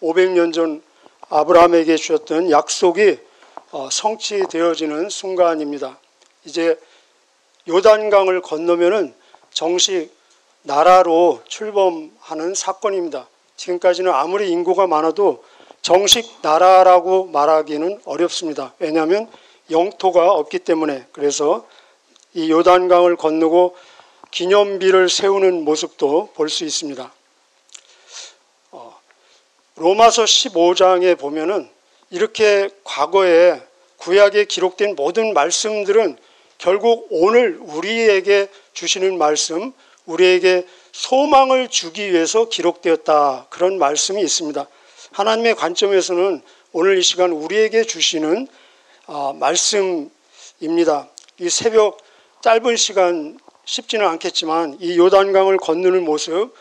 500년 전 아브라함에게 주셨던 약속이 성취되어지는 순간입니다. 이제 요단강을 건너면은 정식 나라로 출범하는 사건입니다. 지금까지는 아무리 인구가 많아도 정식 나라라고 말하기는 어렵습니다. 왜냐하면 영토가 없기 때문에. 그래서 이 요단강을 건너고 기념비를 세우는 모습도 볼 수 있습니다. 로마서 15장에 보면은 이렇게 과거에 구약에 기록된 모든 말씀들은 결국 오늘 우리에게 주시는 말씀, 우리에게 소망을 주기 위해서 기록되었다. 그런 말씀이 있습니다. 하나님의 관점에서는 오늘 이 시간 우리에게 주시는 말씀입니다. 이 새벽 짧은 시간 쉽지는 않겠지만 이 요단강을 건너는 모습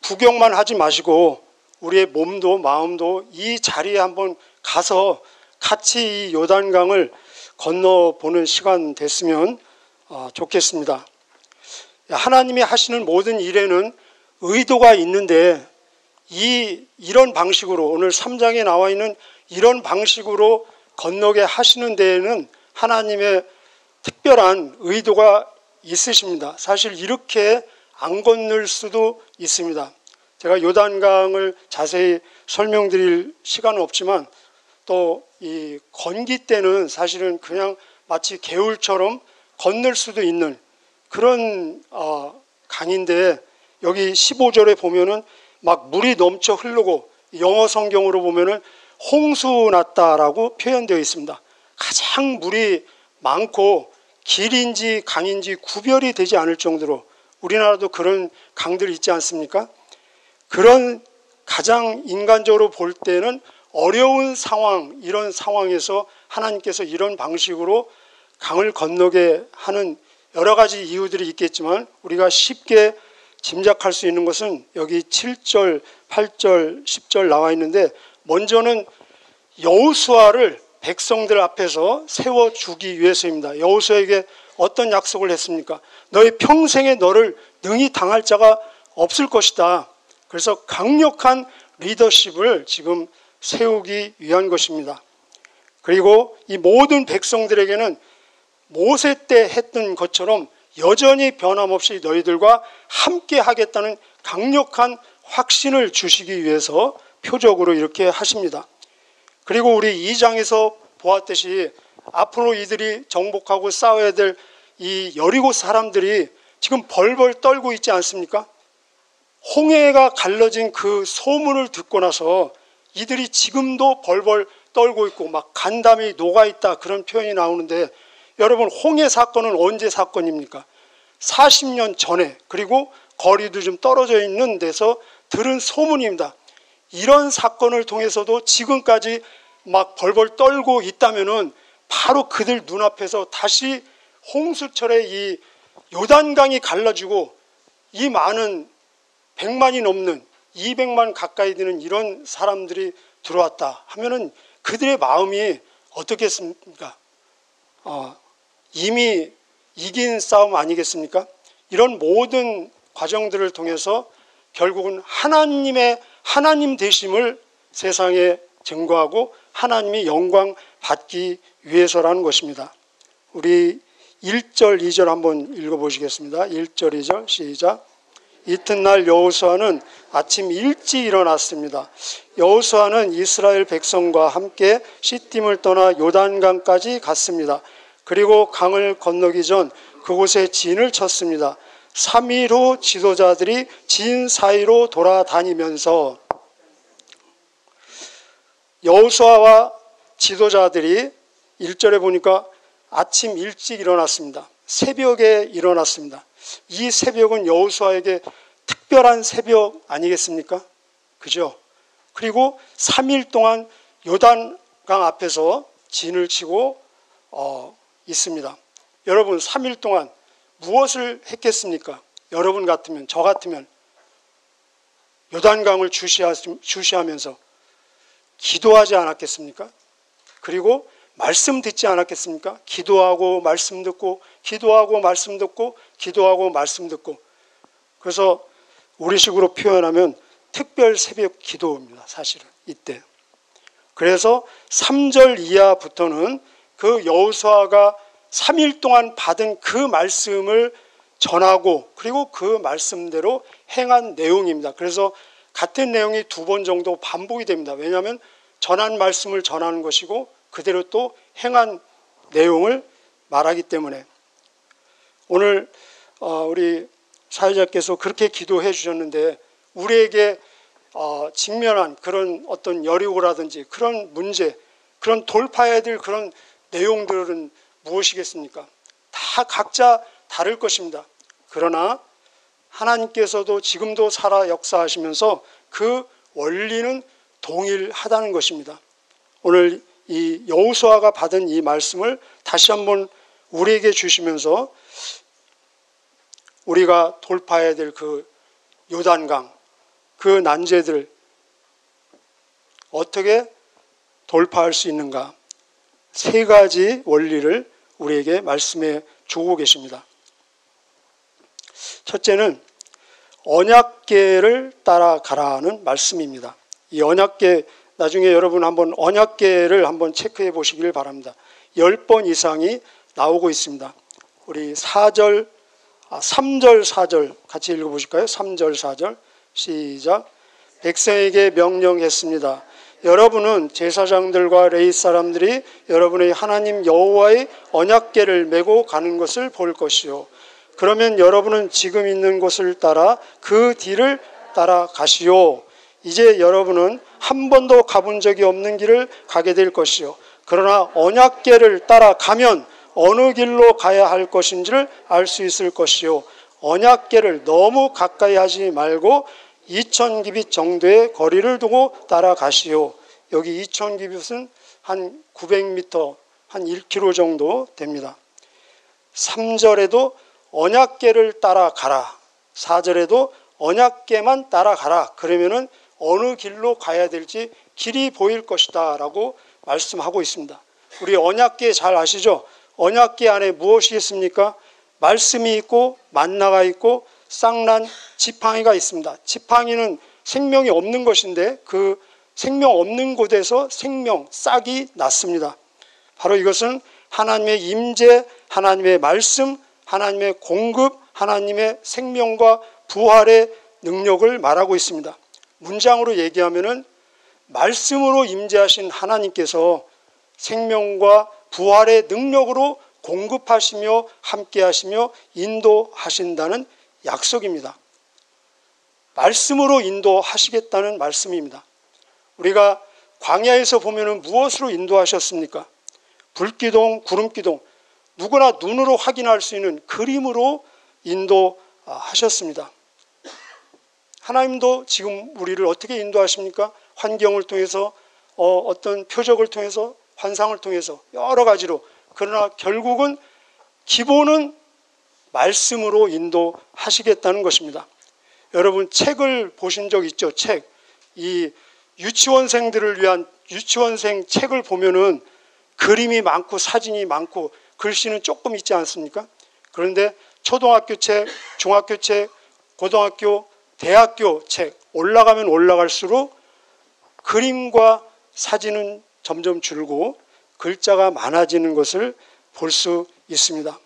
구경만 하지 마시고 우리의 몸도 마음도 이 자리에 한번 가서 같이 이 요단강을 건너보는 시간 됐으면 좋겠습니다. 하나님이 하시는 모든 일에는 의도가 있는데 이런 방식으로 오늘 3장에 나와 있는 이런 방식으로 건너게 하시는 데에는 하나님의 특별한 의도가 있으십니다. 사실 이렇게 안 건널 수도 있습니다. 제가 요단강을 자세히 설명드릴 시간은 없지만 또 이 건기 때는 사실은 그냥 마치 개울처럼 건널 수도 있는 그런 강인데 여기 15절에 보면은 막 물이 넘쳐 흐르고 영어 성경으로 보면은 홍수 났다라고 표현되어 있습니다. 가장 물이 많고 길인지 강인지 구별이 되지 않을 정도로 우리나라도 그런 강들이 있지 않습니까? 그런 가장 인간적으로 볼 때는 어려운 상황, 이런 상황에서 하나님께서 이런 방식으로 강을 건너게 하는 여러 가지 이유들이 있겠지만 우리가 쉽게 짐작할 수 있는 것은 여기 7절, 8절, 10절 나와 있는데 먼저는 여호수아를 백성들 앞에서 세워주기 위해서입니다. 여호수아에게 어떤 약속을 했습니까? 너의 평생에 너를 능히 당할 자가 없을 것이다. 그래서 강력한 리더십을 지금 세우기 위한 것입니다. 그리고 이 모든 백성들에게는 모세 때 했던 것처럼 여전히 변함없이 너희들과 함께 하겠다는 강력한 확신을 주시기 위해서 표적으로 이렇게 하십니다. 그리고 우리 2장에서 보았듯이 앞으로 이들이 정복하고 싸워야 될 이 여리고 사람들이 지금 벌벌 떨고 있지 않습니까? 홍해가 갈라진 그 소문을 듣고 나서 이들이 지금도 벌벌 떨고 있고 막 간담이 녹아있다 그런 표현이 나오는데 여러분 홍해 사건은 언제 사건입니까? 40년 전에 그리고 거리도 좀 떨어져 있는 데서 들은 소문입니다. 이런 사건을 통해서도 지금까지 막 벌벌 떨고 있다면은 바로 그들 눈앞에서 다시 홍수철의 이 요단강이 갈라지고 이 많은 100만이 넘는 200만 가까이 되는 이런 사람들이 들어왔다 하면은 그들의 마음이 어떻겠습니까? 이미 이긴 싸움 아니겠습니까? 이런 모든 과정들을 통해서 결국은 하나님 되심을 세상에 증거하고 하나님이 영광 받기 위해서라는 것입니다. 우리 1절, 2절 한번 읽어보시겠습니다. 1절, 2절 시작. 이튿날 여호수아는 아침 일찍 일어났습니다. 여호수아는 이스라엘 백성과 함께 시팀을 떠나 요단강까지 갔습니다. 그리고 강을 건너기 전 그곳에 진을 쳤습니다. 3일 후 지도자들이 진 사이로 돌아다니면서 여호수아와 지도자들이 1절에 보니까 아침 일찍 일어났습니다. 새벽에 일어났습니다. 이 새벽은 여호수아에게 특별한 새벽 아니겠습니까? 그죠? 그리고 3일 동안 요단강 앞에서 진을 치고 있습니다. 여러분 3일 동안 무엇을 했겠습니까? 여러분 같으면 저 같으면 요단강을 주시하면서 기도하지 않았겠습니까? 그리고 말씀 듣지 않았겠습니까? 기도하고 말씀 듣고 기도하고 말씀 듣고 기도하고 말씀 듣고 그래서 우리식으로 표현하면 특별 새벽 기도입니다. 사실은 이때. 그래서 3절 이하부터는 그 여호수아가 3일 동안 받은 그 말씀을 전하고 그리고 그 말씀대로 행한 내용입니다. 그래서 같은 내용이 2번 정도 반복이 됩니다. 왜냐하면 전한 말씀을 전하는 것이고 그대로 또 행한 내용을 말하기 때문에. 오늘 우리 사회자께서 그렇게 기도해 주셨는데 우리에게 직면한 그런 어떤 여리고라든지 그런 문제, 그런 돌파해야 될 그런 내용들은 무엇이겠습니까? 다 각자 다를 것입니다. 그러나 하나님께서도 지금도 살아 역사하시면서 그 원리는 동일하다는 것입니다. 오늘 이 여호수아가 받은 이 말씀을 다시 한번 우리에게 주시면서 우리가 돌파해야 될 그 요단강, 그 난제들 어떻게 돌파할 수 있는가, 3가지 원리를 우리에게 말씀해 주고 계십니다. 첫째는 언약궤를 따라가라는 말씀입니다. 이 언약궤, 나중에 여러분 한번 언약궤를 한번 체크해 보시길 바랍니다. 10번 이상이 나오고 있습니다. 우리 3절 4절 같이 읽어보실까요? 3절 4절 시작. 백성에게 명령했습니다. 여러분은 제사장들과 레위 사람들이 여러분의 하나님 여호와의 언약궤를 메고 가는 것을 볼 것이요. 그러면 여러분은 지금 있는 곳을 따라 그 뒤를 따라가시오. 이제 여러분은 한 번도 가본 적이 없는 길을 가게 될 것이요. 그러나 언약궤를 따라가면 어느 길로 가야 할 것인지를 알 수 있을 것이요. 언약궤를 너무 가까이 하지 말고 2000규빗 정도의 거리를 두고 따라가시오. 여기 2000규빗은 한 900m, 한 1km 정도 됩니다. 3절에도 언약궤를 따라가라. 4절에도 언약궤만 따라가라. 그러면은 어느 길로 가야 될지 길이 보일 것이다 라고 말씀하고 있습니다. 우리 언약궤 잘 아시죠? 언약궤 안에 무엇이 있습니까? 말씀이 있고 만나가 있고 쌍난 지팡이가 있습니다. 지팡이는 생명이 없는 것인데 그 생명 없는 곳에서 생명, 싹이 났습니다. 바로 이것은 하나님의 임재, 하나님의 말씀, 하나님의 공급, 하나님의 생명과 부활의 능력을 말하고 있습니다. 문장으로 얘기하면은 말씀으로 임재하신 하나님께서 생명과 부활의 능력으로 공급하시며 함께하시며 인도하신다는 약속입니다. 말씀으로 인도하시겠다는 말씀입니다. 우리가 광야에서 보면은 무엇으로 인도하셨습니까? 불기둥, 구름기둥, 누구나 눈으로 확인할 수 있는 그림으로 인도하셨습니다. 하나님도 지금 우리를 어떻게 인도하십니까? 환경을 통해서, 어떤 표적을 통해서, 환상을 통해서 여러 가지로. 그러나 결국은 기본은 말씀으로 인도하시겠다는 것입니다. 여러분 책을 보신 적 있죠? 책. 이 유치원생들을 위한 유치원생 책을 보면은 그림이 많고 사진이 많고 글씨는 조금 있지 않습니까? 그런데 초등학교 책, 중학교 책, 고등학교, 대학교 책 올라가면 올라갈수록 그림과 사진은 점점 줄고 글자가 많아지는 것을 볼 수 있습니다.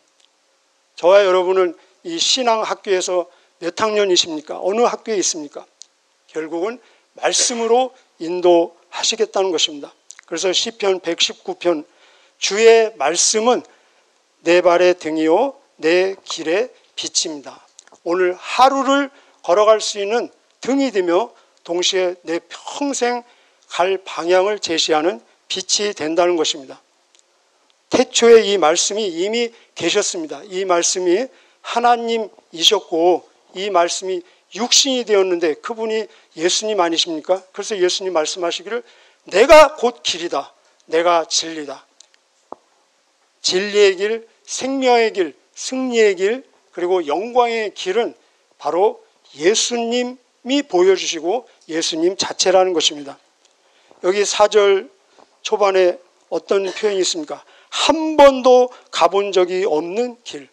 저와 여러분은 이 신앙학교에서 몇 학년이십니까? 어느 학교에 있습니까? 결국은 말씀으로 인도하시겠다는 것입니다. 그래서 시편 119편 주의 말씀은 내 발의 등이요 내 길의 빛입니다. 오늘 하루를 걸어갈 수 있는 등이 되며 동시에 내 평생 갈 방향을 제시하는 빛이 된다는 것입니다. 태초에 이 말씀이 이미 계셨습니다. 이 말씀이 하나님이셨고 이 말씀이 육신이 되었는데 그분이 예수님 아니십니까? 그래서 예수님 말씀하시기를 내가 곧 길이다. 내가 진리다. 진리의 길, 생명의 길, 승리의 길, 그리고 영광의 길은 바로 예수님이 보여주시고 예수님 자체라는 것입니다. 여기 4절 초반에 어떤 표현이 있습니까? 한 번도 가본 적이 없는 길.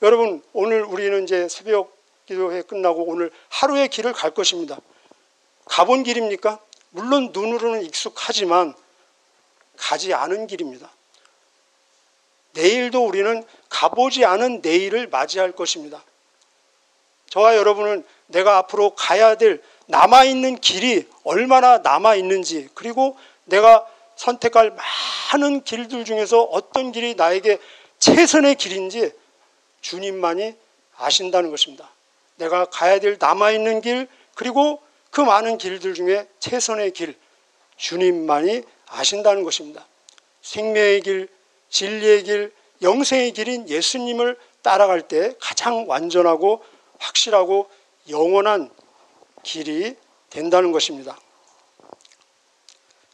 여러분 오늘 우리는 이제 새벽 기도회 끝나고 오늘 하루의 길을 갈 것입니다. 가본 길입니까? 물론 눈으로는 익숙하지만 가지 않은 길입니다. 내일도 우리는 가보지 않은 내일을 맞이할 것입니다. 저와 여러분은 내가 앞으로 가야 될 남아있는 길이 얼마나 남아있는지, 그리고 내가 선택할 많은 길들 중에서 어떤 길이 나에게 최선의 길인지 주님만이 아신다는 것입니다. 내가 가야 될 남아있는 길, 그리고 그 많은 길들 중에 최선의 길, 주님만이 아신다는 것입니다. 생명의 길, 진리의 길, 영생의 길인 예수님을 따라갈 때 가장 완전하고 확실하고 영원한 길이 된다는 것입니다.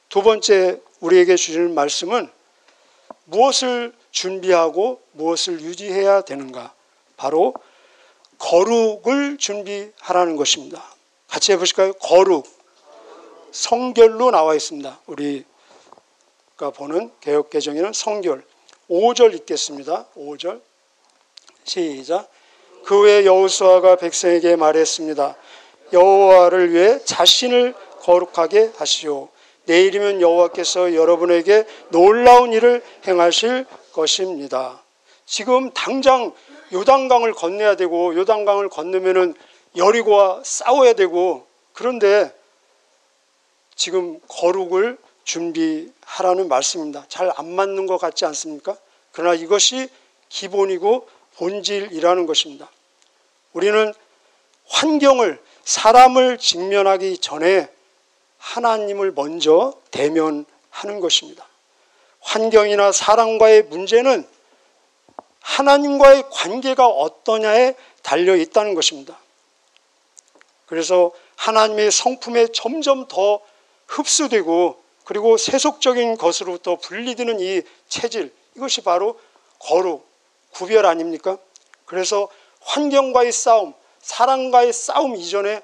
두 번째 우리에게 주시는 말씀은 무엇을 준비하고 무엇을 유지해야 되는가? 바로 거룩을 준비하라는 것입니다. 같이 해보실까요? 거룩. 성결로 나와 있습니다. 우리가 보는 개역개정에는 성결. 5절 읽겠습니다. 5절 시작. 그 후에 여호수아가 백성에게 말했습니다. 여호와를 위해 자신을 거룩하게 하시오. 내일이면 여호와께서 여러분에게 놀라운 일을 행하실 것입니다. 지금 당장 요단강을 건너야 되고, 요단강을 건너면은 여리고와 싸워야 되고, 그런데 지금 거룩을 준비하라는 말씀입니다. 잘 안 맞는 것 같지 않습니까? 그러나 이것이 기본이고 본질이라는 것입니다. 우리는 환경을, 사람을 직면하기 전에 하나님을 먼저 대면하는 것입니다. 환경이나 사람과의 문제는 하나님과의 관계가 어떠냐에 달려 있다는 것입니다. 그래서 하나님의 성품에 점점 더 흡수되고, 그리고 세속적인 것으로부터 분리되는 이 체질, 이것이 바로 거룩, 구별 아닙니까? 그래서 환경과의 싸움, 사람과의 싸움 이전에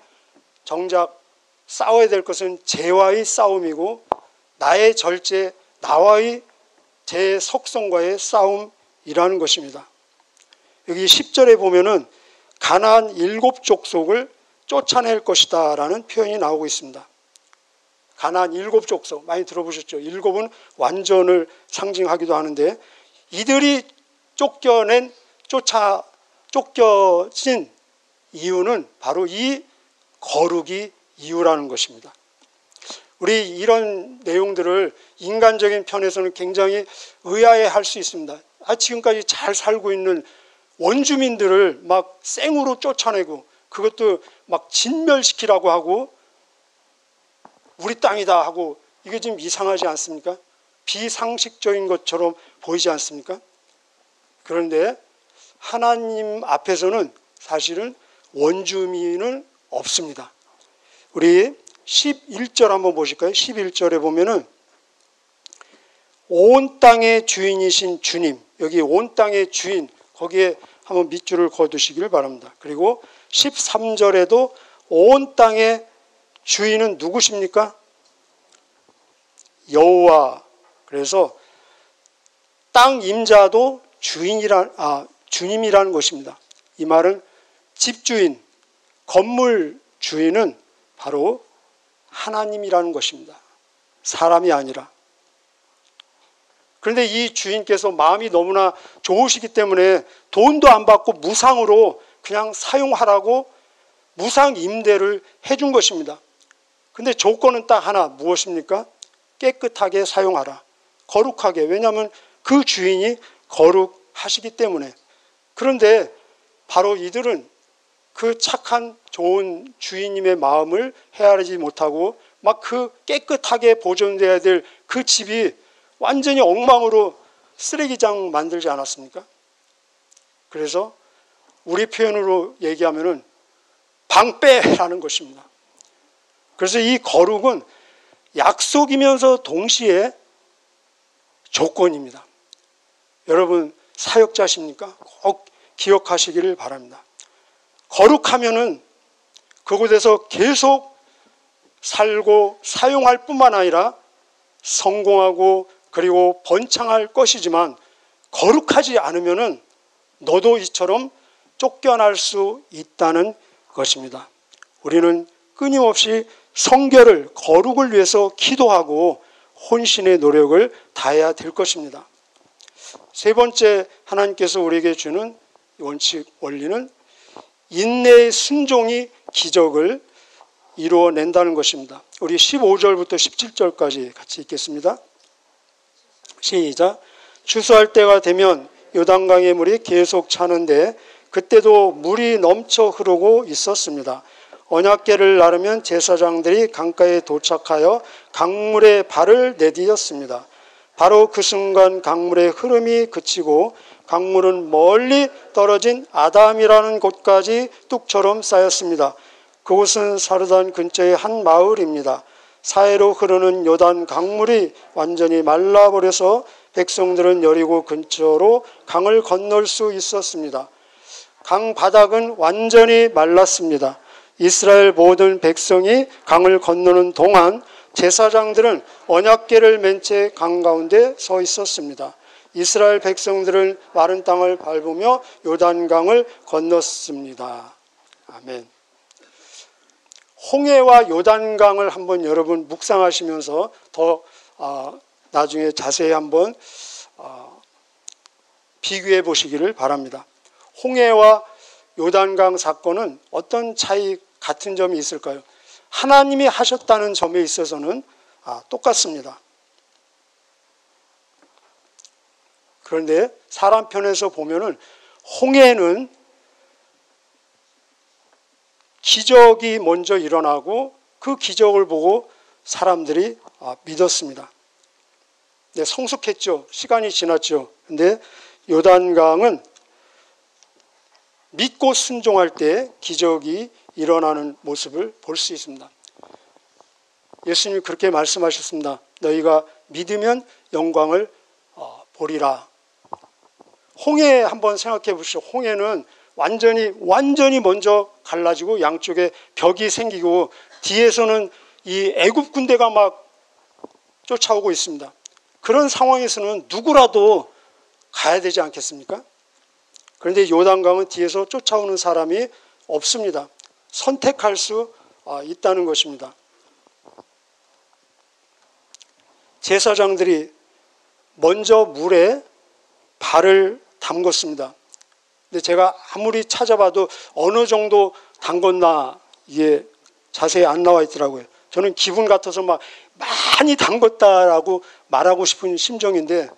정작 싸워야 될 것은 죄와의 싸움이고, 나의 절제, 나와의 제 속성과의 싸움이라는 것입니다. 여기 10절에 보면은 가나안 7족속을 쫓아낼 것이다 라는 표현이 나오고 있습니다. 가나안 7족속 많이 들어보셨죠? 7은 완전을 상징하기도 하는데, 이들이 쫓겨진 이유는 바로 이 거룩이 이유라는 것입니다. 우리 이런 내용들을 인간적인 편에서는 굉장히 의아해할 수 있습니다. 지금까지 잘 살고 있는 원주민들을 막 생으로 쫓아내고, 그것도 막 진멸시키라고 하고, 우리 땅이다 하고, 이게 좀 이상하지 않습니까? 비상식적인 것처럼 보이지 않습니까? 그런데 하나님 앞에서는 사실은 원주민은 없습니다. 우리 11절 한번 보실까요? 11절에 보면은 온 땅의 주인이신 주님, 여기 온 땅의 주인, 거기에 한번 밑줄을 거두시길 바랍니다. 그리고 13절에도 온 땅의 주인은 누구십니까? 여호와. 그래서 땅 임자도 주님이라는 것입니다. 이 말은 집주인, 건물 주인은 바로 하나님이라는 것입니다. 사람이 아니라. 그런데 이 주인께서 마음이 너무나 좋으시기 때문에 돈도 안 받고 무상으로 그냥 사용하라고 무상 임대를 해준 것입니다. 근데 조건은 딱 하나, 무엇입니까? 깨끗하게 사용하라. 거룩하게. 왜냐하면 그 주인이 거룩하시기 때문에. 그런데 바로 이들은 그 착한 좋은 주인님의 마음을 헤아리지 못하고 막 그 깨끗하게 보존돼야 될 그 집이 완전히 엉망으로 쓰레기장 만들지 않았습니까? 그래서 우리 표현으로 얘기하면은 방빼라는 것입니다. 그래서 이 거룩은 약속이면서 동시에 조건입니다. 여러분 사역자십니까? 꼭 기억하시기를 바랍니다. 거룩하면은 그곳에서 계속 살고 사용할 뿐만 아니라 성공하고 그리고 번창할 것이지만, 거룩하지 않으면은 너도 이처럼 쫓겨날 수 있다는 것입니다. 우리는 끊임없이 성결을, 거룩을 위해서 기도하고 혼신의 노력을 다해야 될 것입니다. 세 번째 하나님께서 우리에게 주는 원칙, 원리는 인내의 순종이 기적을 이루어낸다는 것입니다. 우리 15절부터 17절까지 같이 읽겠습니다. 시작. 추수할 때가 되면 요단강의 물이 계속 차는데 그때도 물이 넘쳐 흐르고 있었습니다. 언약궤를 나르면 제사장들이 강가에 도착하여 강물에 발을 내디뎠습니다. 바로 그 순간 강물의 흐름이 그치고 강물은 멀리 떨어진 아담이라는 곳까지 뚝처럼 쌓였습니다. 그곳은 사르단 근처의 한 마을입니다. 사해로 흐르는 요단 강물이 완전히 말라버려서 백성들은 여리고 근처로 강을 건널 수 있었습니다. 강 바닥은 완전히 말랐습니다. 이스라엘 모든 백성이 강을 건너는 동안 제사장들은 언약궤를 맨 채 강 가운데 서 있었습니다. 이스라엘 백성들은 마른 땅을 밟으며 요단강을 건넜습니다. 아멘. 홍해와 요단강을 한번 여러분 묵상하시면서 더 나중에 자세히 한번 비교해 보시기를 바랍니다. 홍해와 요단강 사건은 어떤 차이, 같은 점이 있을까요? 하나님이 하셨다는 점에 있어서는 똑같습니다. 그런데 사람 편에서 보면은 홍해는 기적이 먼저 일어나고 그 기적을 보고 사람들이 믿었습니다. 네, 성숙했죠. 시간이 지났죠. 근데 요단강은 믿고 순종할 때 기적이 일어나는 모습을 볼 수 있습니다. 예수님이 그렇게 말씀하셨습니다. 너희가 믿으면 영광을 보리라. 홍해 한번 생각해 보시죠. 홍해는 완전히 먼저 갈라지고 양쪽에 벽이 생기고 뒤에서는 이 애굽 군대가 막 쫓아오고 있습니다. 그런 상황에서는 누구라도 가야 되지 않겠습니까? 그런데 요단강은 뒤에서 쫓아오는 사람이 없습니다. 선택할 수 있다는 것입니다. 제사장들이 먼저 물에 발을 담궜습니다. 근데 제가 아무리 찾아봐도 어느 정도 담궜나 이게 자세히 안 나와 있더라고요. 저는 기분 같아서 막 많이 담궜다라고 말하고 싶은 심정인데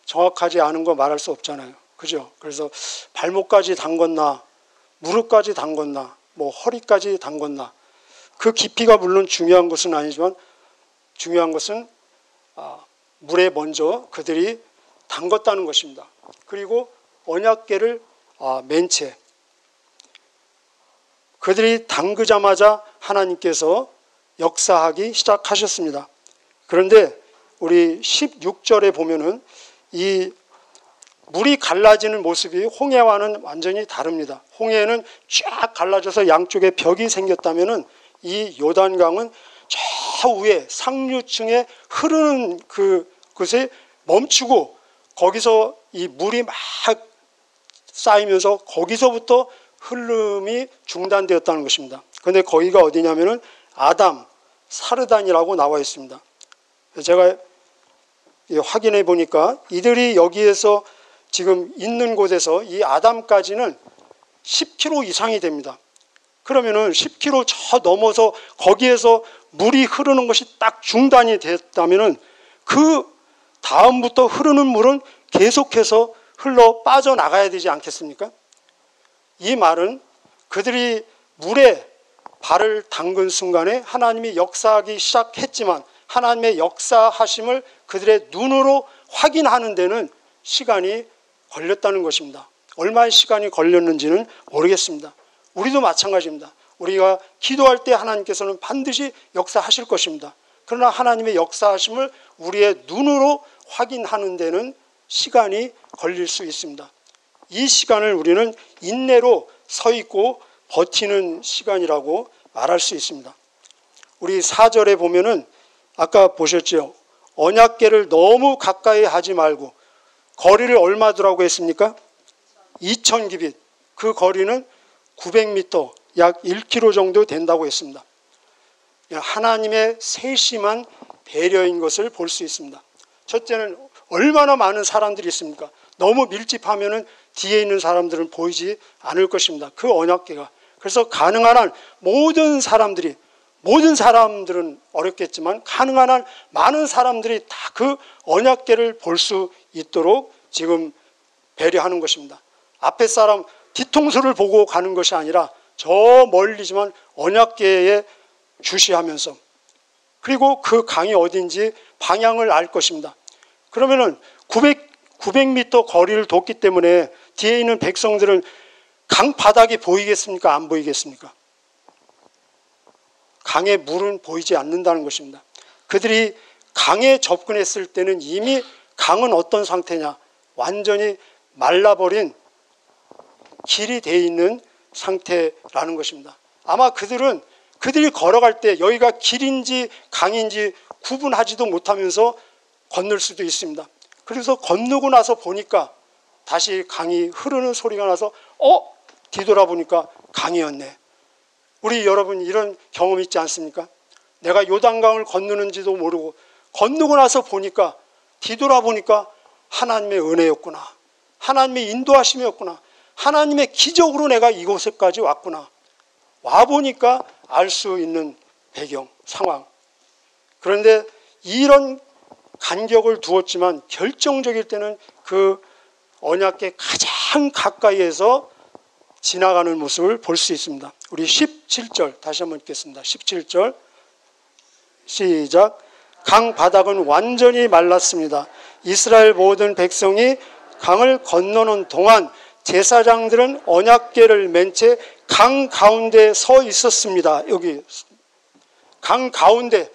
정확하지 않은 거 말할 수 없잖아요. 그죠? 그래서 발목까지 담궜나, 무릎까지 담궜나, 뭐 허리까지 담궜나. 그 깊이가 물론 중요한 것은 아니지만 중요한 것은 물에 먼저 그들이 담궜다는 것입니다. 그리고 언약궤를 맨 채 그들이 담그자마자 하나님께서 역사하기 시작하셨습니다. 그런데 우리 16절에 보면은 이 물이 갈라지는 모습이 홍해와는 완전히 다릅니다. 홍해는 쫙 갈라져서 양쪽에 벽이 생겼다면은 이 요단강은 저 위에 상류층에 흐르는 그것에 멈추고 거기서 이 물이 막 쌓이면서 거기서부터 흐름이 중단되었다는 것입니다. 그런데 거기가 어디냐면은 아담, 사르단이라고 나와 있습니다. 제가 확인해 보니까 이들이 여기에서 지금 있는 곳에서 이 아담까지는 10km 이상이 됩니다. 그러면은 10km 저 넘어서 거기에서 물이 흐르는 것이 딱 중단이 됐다면은 그 다음부터 흐르는 물은 계속해서 흘러 빠져나가야 되지 않겠습니까? 이 말은 그들이 물에 발을 담근 순간에 하나님이 역사하기 시작했지만 하나님의 역사하심을 그들의 눈으로 확인하는 데는 시간이 걸렸다는 것입니다. 얼마의 시간이 걸렸는지는 모르겠습니다. 우리도 마찬가지입니다. 우리가 기도할 때 하나님께서는 반드시 역사하실 것입니다. 그러나 하나님의 역사하심을 우리의 눈으로 확인하는 데는 시간이 걸릴 수 있습니다. 이 시간을 우리는 인내로 서 있고 버티는 시간이라고 말할 수 있습니다. 우리 4절에 보면은 아까 보셨죠? 언약궤를 너무 가까이 하지 말고 거리를 얼마 두라고 했습니까? 2000규빗. 그 거리는 900m, 약 1km 정도 된다고 했습니다. 하나님의 세심한 배려인 것을 볼 수 있습니다. 첫째는 얼마나 많은 사람들이 있습니까? 너무 밀집하면은 뒤에 있는 사람들은 보이지 않을 것입니다. 그 언약궤가. 그래서 가능한 한 모든 사람들은 어렵겠지만 가능한 한 많은 사람들이 다 그 언약궤를 볼 수 있도록 지금 배려하는 것입니다. 앞에 사람 뒤통수를 보고 가는 것이 아니라 저 멀리지만 언약궤에 주시하면서, 그리고 그 강이 어딘지 방향을 알 것입니다. 그러면은 900m 거리를 뒀기 때문에 뒤에 있는 백성들은 강 바닥이 보이겠습니까? 안 보이겠습니까? 강의 물은 보이지 않는다는 것입니다. 그들이 강에 접근했을 때는 이미 강은 어떤 상태냐? 완전히 말라버린 길이 되어 있는 상태라는 것입니다. 아마 그들이 걸어갈 때 여기가 길인지 강인지 구분하지도 못하면서 건널 수도 있습니다. 그래서 건너고 나서 보니까 다시 강이 흐르는 소리가 나서 뒤돌아보니까 강이었네. 우리 여러분 이런 경험 있지 않습니까? 내가 요단강을 건너는지도 모르고 건너고 나서 보니까, 뒤돌아보니까 하나님의 은혜였구나, 하나님의 인도하심이었구나, 하나님의 기적으로 내가 이곳에까지 왔구나, 와보니까 알 수 있는 배경, 상황. 그런데 이런 간격을 두었지만 결정적일 때는 그 언약궤 가장 가까이에서 지나가는 모습을 볼 수 있습니다. 우리 17절 다시 한번 읽겠습니다. 17절 시작. 강 바닥은 완전히 말랐습니다. 이스라엘 모든 백성이 강을 건너는 동안 제사장들은 언약궤를 맨 채 강 가운데 서 있었습니다. 여기 강 가운데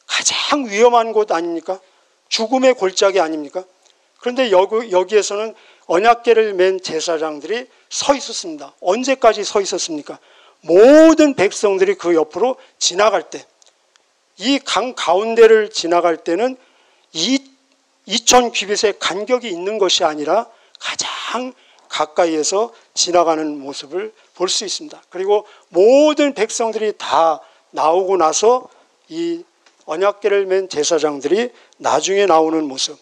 가장 위험한 곳 아닙니까? 죽음의 골짜기 아닙니까? 그런데 여기에서는 언약궤를 맨 제사장들이 서 있었습니다. 언제까지 서 있었습니까? 모든 백성들이 그 옆으로 지나갈 때, 이 강 가운데를 지나갈 때는 2000규빗의 간격이 있는 것이 아니라 가장 가까이에서 지나가는 모습을 볼 수 있습니다. 그리고 모든 백성들이 다 나오고 나서 이 언약궤를 맨 제사장들이 나중에 나오는 모습.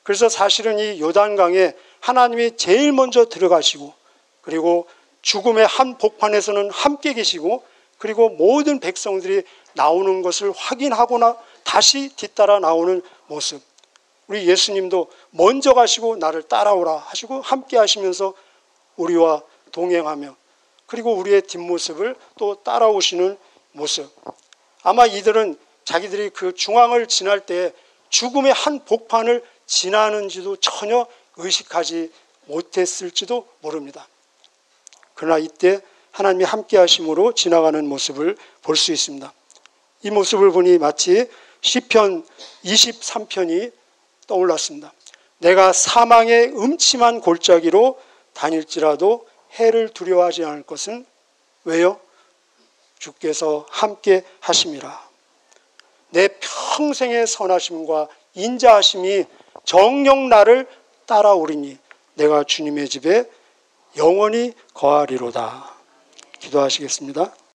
그래서 사실은 이 요단강에 하나님이 제일 먼저 들어가시고, 그리고 죽음의 한 복판에서는 함께 계시고, 그리고 모든 백성들이 나오는 것을 확인하거나 다시 뒤따라 나오는 모습. 우리 예수님도 먼저 가시고 나를 따라오라 하시고 함께 하시면서 우리와 동행하며, 그리고 우리의 뒷모습을 또 따라오시는 모습. 아마 이들은 자기들이 그 중앙을 지날 때 죽음의 한 복판을 지나는지도 전혀 의식하지 못했을지도 모릅니다. 그러나 이때 하나님이 함께 하심으로 지나가는 모습을 볼 수 있습니다. 이 모습을 보니 마치 시편 23편이 떠올랐습니다. 내가 사망의 음침한 골짜기로 다닐지라도 해를 두려워하지 않을 것은 왜요? 주께서 함께 하심이라. 내 평생의 선하심과 인자하심이 정녕 나를 따라오리니 내가 주님의 집에 영원히 거하리로다. 기도하시겠습니다.